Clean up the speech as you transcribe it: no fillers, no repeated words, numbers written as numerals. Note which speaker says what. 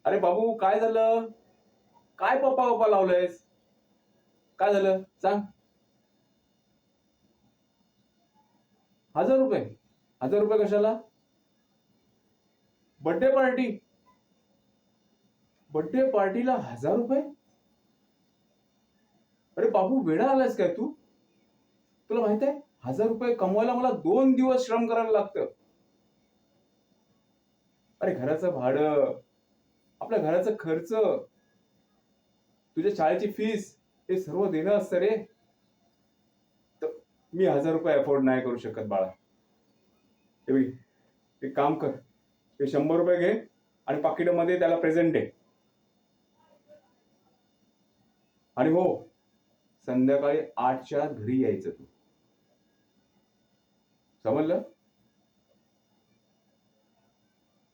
Speaker 1: अरे बाबू, काय झालं? काय पप्पा पप्पा लावलंयस? काय झालं सांग? 1,000 रुपये? 1,000 रुपये कशाला? Birthday party? बर्थडे पार्टीला 1,000 रुपये? अरे बाबू, वेडा आलायस काय तू? तुला माहित आहे 1,000 रुपये कमवायला मला 2 दिवस श्रम करायला लागतं. अरे घराचं भाडं, आपल्या घराचा खर्च, तुझ्या शाळेची फीस, हे सर्व देणं असतं रे. तर मी 1,000 रुपये अफोर्ड नाही करू शकत बाळा. हे बघ, एक काम कर, ते 100 रुपये घे आणि पाकिटामध्ये त्याला प्रेझेंट दे. आणि हो, संध्याकाळी 8च्या आत घरी यायचं तू. समजलं?